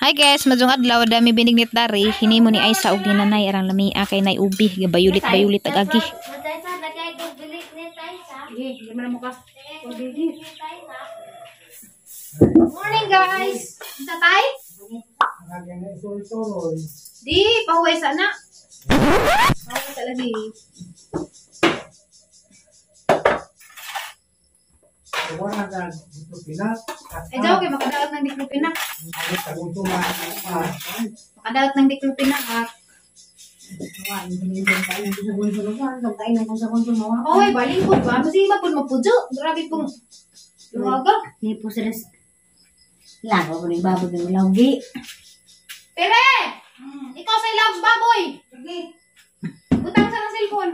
Hi guys, majong adlaw dami binignit dari. Hini mo ni Aisa og ninanay arang lami kay nay ubi gabayulit ag agi. Morning guys. Tatay? Di pahuway sana. Pahuway sa lagi. Ay daw kay makadaot ng diklupina. Makadaot ng diklupina at oy, baling po ba? Masima po mapujo. Grabe pong luwaga. Hindi po sila lago ko ng baboy ng lawgi. Tere! Ikaw sa ilawag baboy. Butang sa ng cellphone.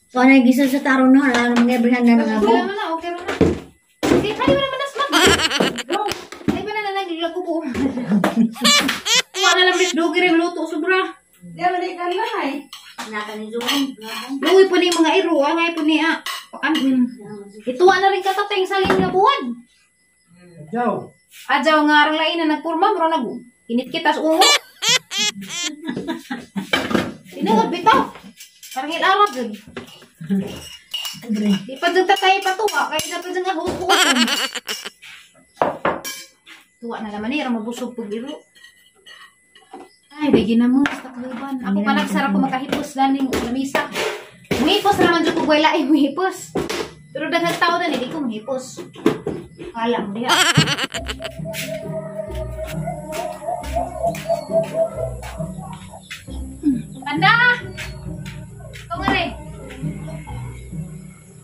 So, ano yung gisal sa taro no? Alam mo every hand na nga po. Okay naman na, okay naman. Sige, kaya ba naman nasmag? Ay ba na naglalag ko po? Kuha na lang bis dogi rin luto sobra. Di ba na ikalay? Nakanizuan. Luwi po ni mga iro, angay po ni ituwa na rin katateng sa nga buwan. Adyaw nga arang lain na nagpurma, bro nag init kita sa ungo. Tinagod bitaw. Parang ilarap dun. Di pa dyan tatay patuwa, kaya na pa dyan nga hukukutan. Tuwa na naman eh, mabusog po biro. Ay, bigyan na mo, sa takliban. Ako pa nagsarap ko makahipos ganing lamisa. Muhipos naman dyan ko buwela eh, muhipos. Pero daghang tao na, hindi ko muhipos. Kala mo diha. Panda! Ikaw nga rin.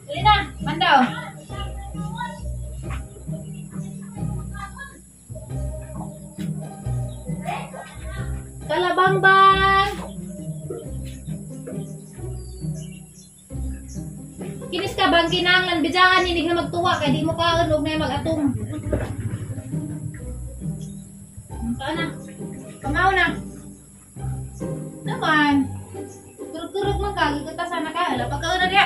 Dali na, Pandaw. Kalabang-bang! Kinis ka bang kinanglan, bidyaan, hindi na magtuwa, kaya di mo kaon, huwag na mag-atong. Kaan na. Kamaw na. Naman. Turog-turog man ka, gigata sana ka, ala, pagkaon na riya.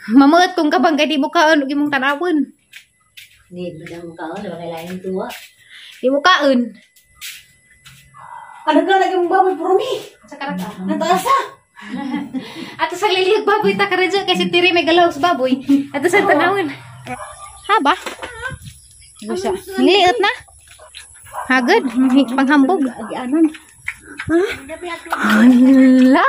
Mamuot kung kabang kaya di mo kaon, huwag mong tanawin. Hindi, bidang mo kaon. Diba kailangan tuwa? Di mo kaon. Ano ka naging baboy purumi? Sa karata. Nataasa? At sa liliyag baboy ta ka rin dyan, kasi tiri may galaw sa baboy. At sa tanawin. Haba? Ngliot na? Hagad? Panghambog? Agianan. Hala!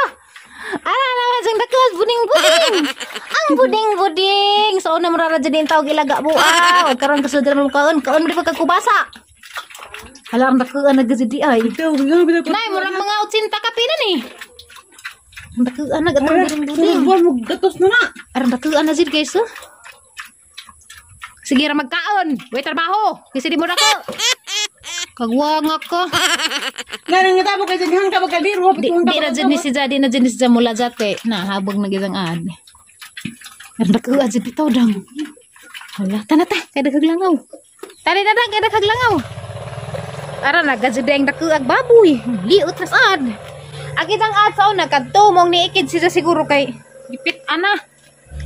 Ala naman siyang dakas, buding-buding! Ang buding-buding! So, na marara dyan yung tawag ilaga buaw. Karoon kasudran mo kaon mo di pagkakubasa. Hala, ang dakaan na gazidi ay. Nay, murang mga 80 kapinan eh. Ang dakaan na gatong buding-buding. Gatos na na. Arang dakaan na zid guys, oh. Sige ra magkaon. Way trabaho. Kasi di mo na ko. Kagwang ako. Ganang nga tabo kayo dyan ka magkabiro. Di na dyan ni si Jadi na dyan ni si mula jate. Na habang nagizang ad. Arang dakaan zid bitaw dang. Hala, tanata. Kaya dagaglangaw. Tali na dang, kaya dagaglangaw. Arang nagazid ang dakaan baboy. Liot na saad. Agitang ad sa una. Kadtumong ni ikid siya siguro kay gipit ana.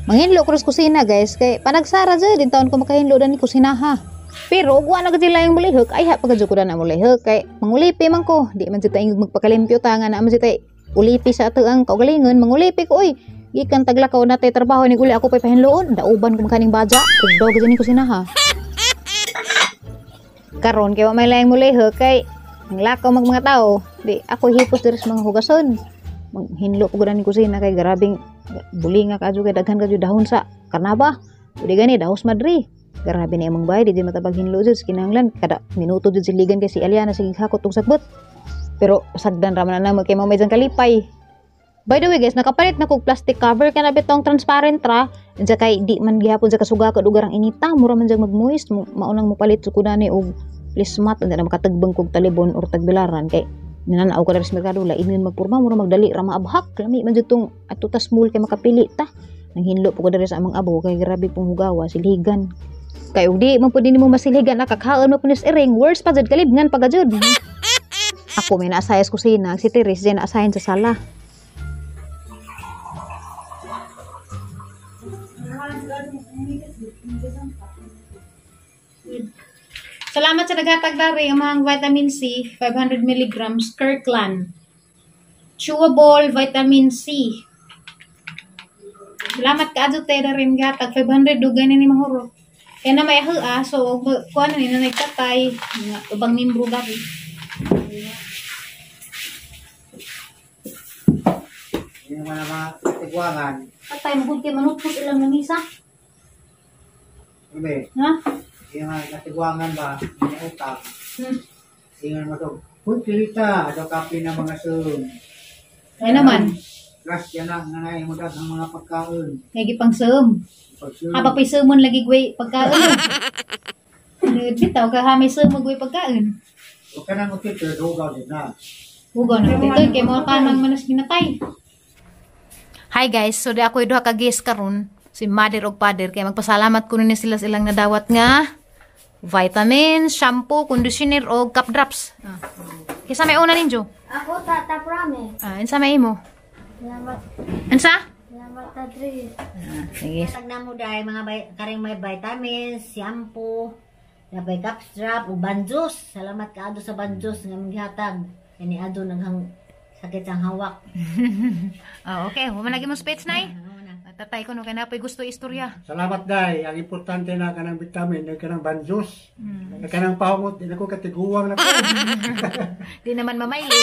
Manghinlo ko sa kusina guys, kay panagsara dyan, din taon ko makahinlo dan ni kusina ha. Pero ugwa na sila yung mulihok, ay ha pagkadyo ko na mulihok, kay mangulipi man ko, di man sita yung magpakalimpyo tanga na man sita ulipi sa ato ang kaugalingon, mangulipi ko oy, gikan taglakaw na tayo trabaho ni guli ako pa'y pahinloon, dauban ko makaning baja, ugdaw ka dyan ni kusina ha. Karon kay may layang mulihok, kay lakaw mga tao, di ako hipos deres mga hugason. Manghinlo ko gani kusina kay garabing bulinga ka kay daghan ka dahon sa karnaba. Udi gani dahos madri. Grabe na imong bay di matabag hinlo jud kinahanglan kada minuto jud siligan kay si Eliana sige hakot og sagbot. Pero sagdan ra man na kay mo medyo kalipay. By the way guys, nakapalit na kog plastic cover kana bitong transparent ra. Unsa kay di man gihapon sa kasugakod og garang inita, mura man jag magmoist, maunang mo palit sud kunani og plismat unda na makatagbang kog talibon or tagbilaran kay ninanaw ko na rin sa merkado la imin magpurma mura magdali ra maabhak lami man jud tong atutas mall kay makapili ta nang hinlo po ko diri sa among abo kay grabe pong hugawa siligan kay ug di man pud nimo masiligan nakakaon mo punis iring worse pa jud kalibngan pa jud ako may naasayas kusina si Teres diyan naasayan sa sala. Salamat sa naghatag dari ang mga vitamin C, 500 milligrams, Kirkland. Chewable vitamin C. Salamat ka adto tayo dari gatag 500 dugay na ni mahurot. Kaya na may so kuan ni na nagtatay nga ubang membro dari. Yung mga tigwangan, Patay mo kung manutpos ilang langisa. hindi, Ha? yung mga tigwangan ba, yung utang, Hmm. tingnan mo to, kung kilita, ato kapi ng mga sun, Ay naman, gas yan ang nanay mo ng mga pagkaon, lagi pang sum. pagsun, Haba pa'y sumon lagi gway pagkaon. Bitaw ka ha may sumon gway pagkaon. o ka nang utit, pero dugaw din na. Hugo na dito kay mga kanang manas ginatay. Hi guys, so di ako duha ka guest karon, si mother og father kay magpasalamat ko ni sila silang nadawat nga vitamins, shampoo, conditioner og cup drops. Kisa may una ninyo? Ako tata promise. Insa may imo? Salamat. Ansa? Salamat Tadri. Sige. Tag na mo dahil mga karing may vitamins, shampoo, nabay cup strap, o banjos. Salamat ka ado sa banjos nga maghatag. Kani ado naghang sakit ang hawak. Okay, humanagi mo speech nay. Ano na. Tatay ko no kay napoy gusto istorya. Salamat day, ang importante na kanang vitamin, na kanang banjos, na kanang pahungot, di na ko katiguwang na po. Di naman mamayli.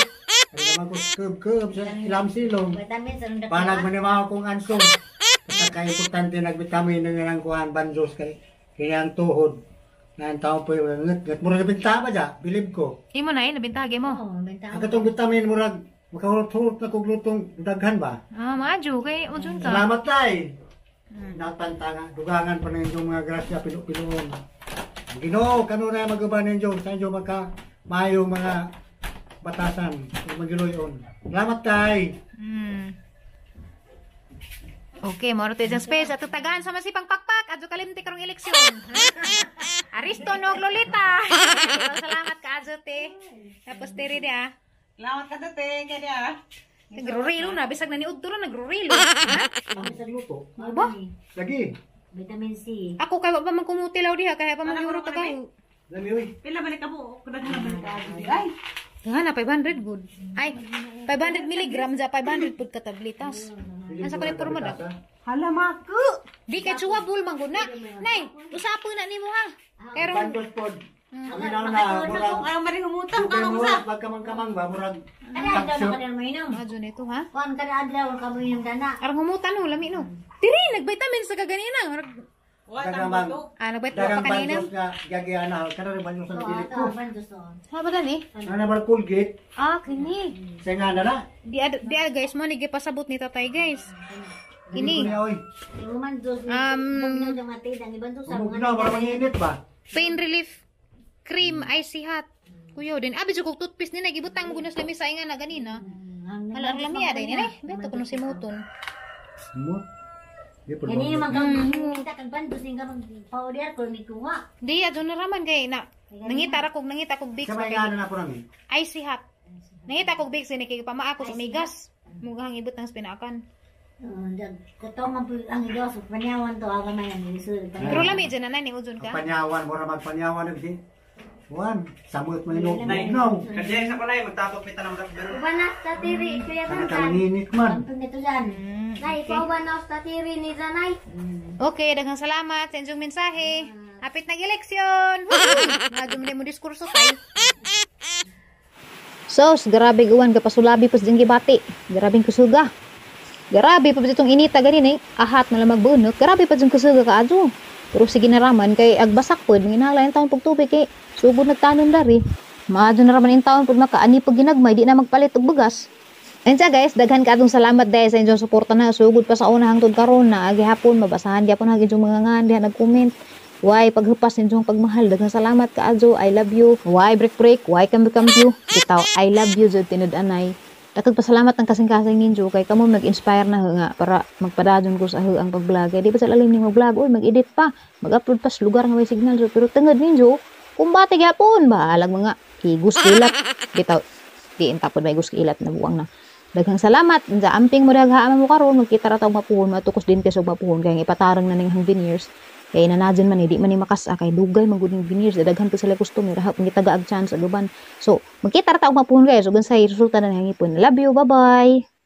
Ang naman ko kub-kub sa ilam silong. Vitamins ano na Panag mo naman akong ansong. Kasi kaya importante nag-vitamin ng ilang kuhan banjos kaya ang tuhod. Na ang tao po yung ngat. Murag nabinta ba dya? Bilib ko. Imo nay nabintagi mo. Oo, benta Ang katong vitamin murag makahurot-hurot na kong lutong daghan ba? Maadyo kay unsun ka. Salamat tay! Natantanga. Dugangan pa na yung mga grasya pinuon. Ginoo, kano na magabanin yung sa inyo magka mayong mga batasan. Magiloyon. Salamat tay! Okay, moro tayo dyan space. At tutagaan sa masipang pakpak. Adyo kalimti karong eleksyon. Aristo no Lolita. Salamat ka adyo te. Tapos tiri dia. Salamat ka dati, kaya Nagrurilo na. Bisag na ni Udturo nagrurilo. Ang isang luto. Ano ba? Lagi. Vitamin C. Ako kaya pa man kumutilaw diha. Kaya pa man yuro tagay. Dami uy. pila ba ni kabo? Kudag na ba ni kabo? Ay, Nga na, 500 good. Ay, 500 milligram za 500 pud ka tablitas. Nasa kulit porma da. hala maku. Di kay chewable man gud na. Nay, usapo na nimo ha. Kaya ron, Banjos pod. Kami lang na murag. Ayaw maring umutang ka Kung kung sa. magkamang-kamang ba, murag Ano adlaw na kanil mo inom? adyo nito ha. Kuan kada adlaw ka mo inom dana. Arang humutan no, lami no. Tiri, nag-vitamins sa kaganina. Wala Dagamang- tang Nag-vit pa dagang kanina. banjos nga gagiana, kana rin banjos ang Oo, pilit ato ko. banjos to. Ha ba ni? Ano ba Colgate? Kini. Sa nga na na. Di guys, mo ni pasabot ni tatay guys. Kini. Kini. Oy. Yung banjos ni bugnaw yung matid ang iban sa Umog mga na, para manginit ba? Pain relief cream icy hot. Kuya din. Abi jud kog toothpaste ni nagibutang mo gud sa lamisa nga na ganina. Hala ang lami ada ni Beto kuno si muton. Mo. Di pa Yan ba? yung mga kita kag banjos nga mag powder ko ni kuha. Di adyo na raman kay na nangita kog big Sa may nga na po namin. icy hot. Nangita kog big ni kay pamaako sa migas. Mughang ibot ng spinakan. Katong ang idos panyawan to aga man ni sul. Pero lami dyan na ni ujon ka. Panyawan, mura magpanyawan na kasi. Juan, samot mo yung no. Kasi sa kulay magtapok pita ng pero Banas ta tiri kuya Kana kan. ka manginit man. Ang nito yan. Nay, ikaw banas ta tiri ni Zanay. Okay, daghang salamat sa inyong mensahe. Hapit nag eleksyon. Nadum mo diskurso kay. Sos, grabe guwan kapasulabi pas ding gibati. Grabing kusuga. Grabe pa itong inita ganin ahat na lang magbunot. Grabe pa ding kusuga ka adyo. Pero sige na raman kay agbasak pod manginahanglan taon pag tubig kay sugod nagtanom dari. Maadyo na raman in taon pod makaani pag ginagmay di na magpalit og bugas. Ayun siya guys, daghan ka atong salamat dahil sa inyong suporta na sugod pa sa una hangtod karon na agi hapon mabasahan gyapon hagin yung mga ngan diha nag-comment. Why paghupas ninyong pagmahal daghang salamat ka adyo. I love you. Why break why come you. Bitaw I love you jud tinud-anay. Dakag pasalamat ang kasing-kasing ninyo kay kamo nag-inspire na nga para magpadadon ko sa ang pag-vlog. Di ba sa lalim ni mag-vlog oy mag-edit pa, mag-upload pa sa lugar nga may signal so pero tungod ninyo kumbate gyapon bahalag mga higos kilat. Bitaw di intapod may higos kilat na buwang na. Daghang salamat sa amping mo daghaan mo karon magkita ra taw mapuhon matukos din kay sa mapuhon kay ipatarang na ning hang veneers. Kay nanadyan man di man ni makasa kay dugay maguding veneers daghan pa sila customer hap ngita gaag chance agaban. So magkita ra ta og mapuhon guys ug unsay resulta na ng ipon. Love you, bye bye.